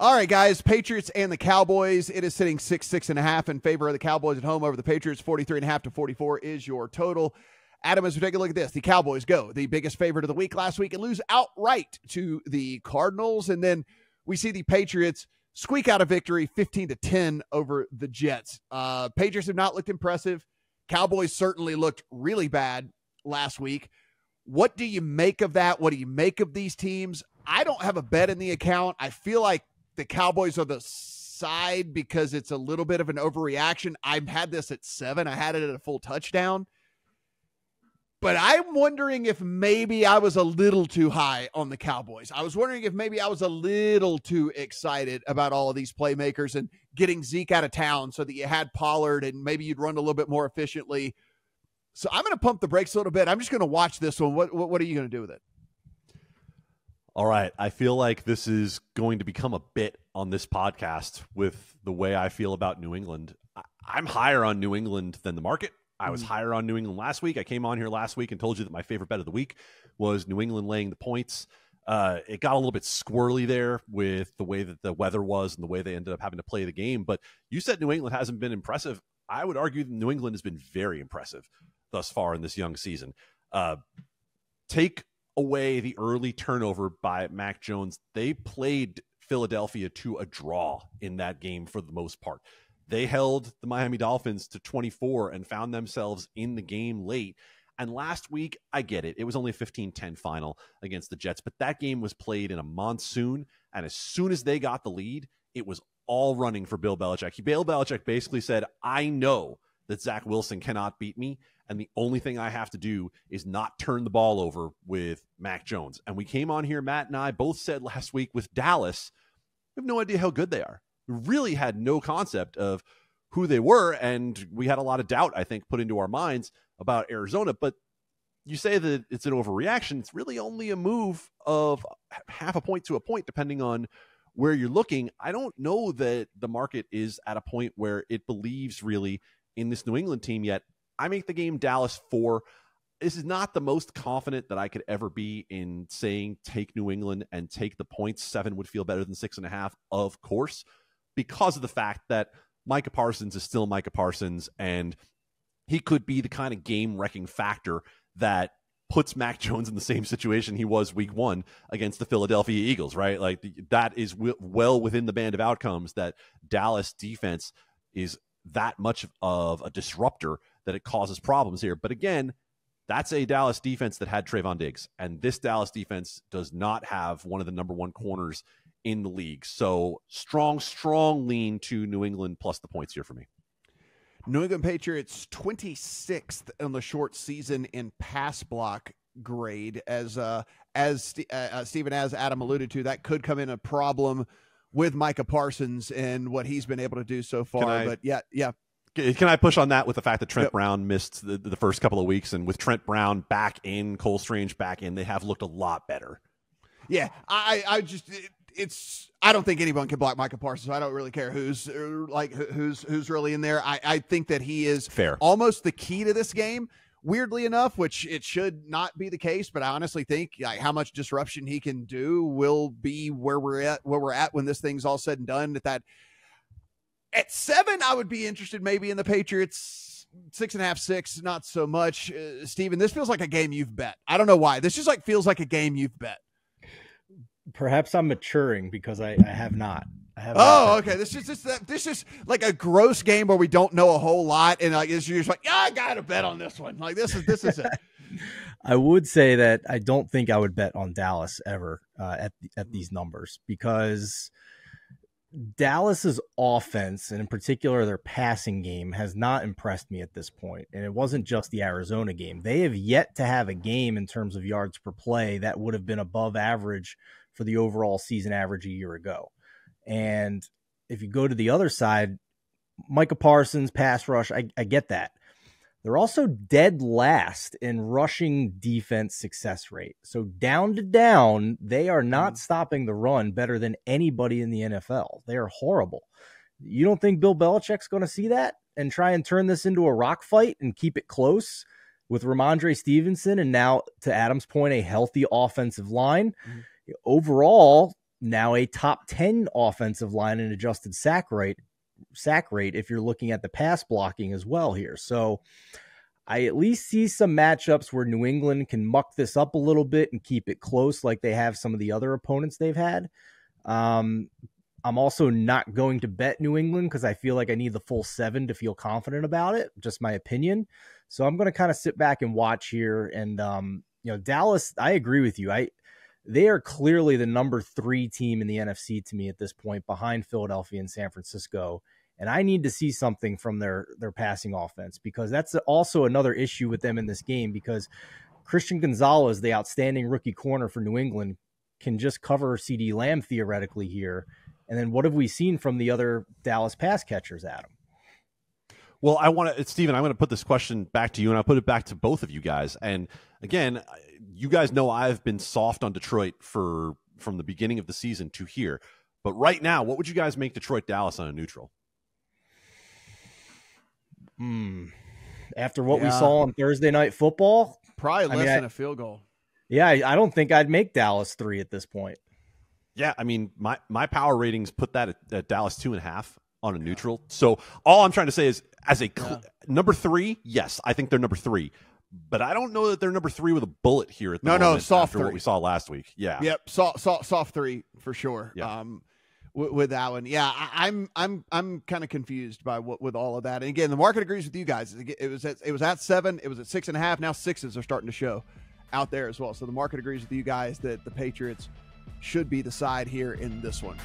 All right, guys, Patriots and the Cowboys. It is sitting 6.5 in favor of the Cowboys at home over the Patriots. 43.5 to 44 is your total. Adam, as we take a look at this, the Cowboys go the biggest favorite of the week last week and lose outright to the Cardinals. And then we see the Patriots squeak out a victory 15-10 over the Jets. Patriots have not looked impressive. Cowboys certainly looked really bad last week. What do you make of that? What do you make of these teams? I don't have a bet in the account. I feel like the Cowboys are the side because it's a little bit of an overreaction. I've had this at 7. I had it at a full touchdown. But I'm wondering if maybe I was a little too high on the Cowboys. I was wondering if maybe I was a little too excited about all of these playmakers and getting Zeke out of town so that you had Pollard and maybe you'd run a little bit more efficiently. So I'm going to pump the brakes a little bit. I'm just going to watch this one. What are you going to do with it? All right. I feel like this is going to become a bit on this podcast with the way I feel about New England. I'm higher on New England than the market. I was higher on New England last week. I came on here last week and told you that my favorite bet of the week was New England laying the points. It got a little bit squirrely there with the way that the weather was and the way they ended up having to play the game. But you said New England hasn't been impressive. I would argue that New England has been very impressive thus far in this young season. Take away the early turnover by Mac Jones. They played Philadelphia to a draw in that game for the most part. They held the Miami Dolphins to 24 and found themselves in the game late. And last week, I get it. It was only a 15-10 final against the Jets, but that game was played in a monsoon. And as soon as they got the lead, it was all running for Bill Belichick. Bill Belichick basically said, I know that Zach Wilson cannot beat me. And the only thing I have to do is not turn the ball over with Mac Jones. And we came on here, Matt and I both said last week with Dallas, we have no idea how good they are. We really had no concept of who they were, and we had a lot of doubt, I think, put into our minds about Arizona. But you say that it's an overreaction. It's really only a move of half a point to a point, depending on where you're looking. I don't know that the market is at a point where it believes really in this New England team yet. I make the game Dallas 4. This is not the most confident that I could ever be in saying take New England and take the points. 7 would feel better than 6.5, of course, because of the fact that Micah Parsons is still Micah Parsons, and he could be the kind of game-wrecking factor that puts Mac Jones in the same situation he was week 1 against the Philadelphia Eagles, right? Like, that is well within the band of outcomes that Dallas defense is that much of a disruptor that it causes problems here. But again, that's a Dallas defense that had Trayvon Diggs, and this Dallas defense does not have one of the number 1 corners in the league. So strong lean to New England plus the points here for me. New England Patriots 26th on the short season in pass block grade. As Stephen, as Adam alluded to, that could come in a problem with Micah Parsons and what he's been able to do so far. But yeah. Can I push on that with the fact that Trent Brown missed the first couple of weeks, and with Trent Brown back in, Cole Strange back in, they have looked a lot better. Yeah, I don't think anyone can block Micah Parsons. So I don't really care who's really in there. I think that he is fair, almost the key to this game. Weirdly enough, which it should not be the case, but I honestly think how much disruption he can do will be where we're at when this thing's all said and done. At 7, I would be interested maybe in the Patriots. 6.5, 6, not so much. Steven, this feels like a game you've bet. I don't know why. This just feels like a game you've bet. Perhaps I'm maturing because I have not. Okay. This is like a gross game where we don't know a whole lot, and you're just like, I gotta bet on this one. Like this is it. I would say that I don't think I would bet on Dallas ever at these numbers, because Dallas's offense, and in particular their passing game, has not impressed me at this point. And it wasn't just the Arizona game. They have yet to have a game in terms of yards per play that would have been above average for the overall season average a year ago. And if you go to the other side, Micah Parsons, pass rush, I get that. They're also dead last in rushing defense success rate. So down to down, they are not stopping the run better than anybody in the NFL. They are horrible. You don't think Bill Belichick's going to see that and try and turn this into a rock fight and keep it close with Ramondre Stevenson and now, to Adam's point, a healthy offensive line? Overall, now a top 10 offensive line in adjusted sack rate if you're looking at the pass blocking as well here. So I at least see some matchups where New England can muck this up a little bit and keep it close like they have some of the other opponents they've had. I'm also not going to bet New England because I feel like I need the full 7 to feel confident about it. Just my opinion. So I'm going to kind of sit back and watch here. And, Dallas, I agree with you. They are clearly the number 3 team in the NFC to me at this point, behind Philadelphia and San Francisco. And I need to see something from their passing offense, because that's also another issue with them in this game, because Christian Gonzalez, the outstanding rookie corner for New England, can just cover CeeDee Lamb theoretically here. And then what have we seen from the other Dallas pass catchers, Adam? Well, Steven, I'm going to put this question back to you, and I'll put it back to both of you guys. And again, you guys know I've been soft on Detroit from the beginning of the season to here. But right now, what would you guys make Detroit-Dallas on a neutral? After what we saw on Thursday Night Football? Probably less than a field goal. Yeah, I don't think I'd make Dallas 3 at this point. Yeah, I mean, my power ratings put that at Dallas 2.5 on a neutral. So all I'm trying to say is, as a number 3, yes, I think they're number 3. But I don't know that they're number 3 with a bullet here at the moment soft after 3. what we saw last week. Yeah. Yep, soft 3 for sure. Yeah. With that one, yeah, I'm kind of confused by with all of that. And again, the market agrees with you guys. It was at 7, it was at 6.5. Now 6s are starting to show out there as well. So the market agrees with you guys that the Patriots should be the side here in this one.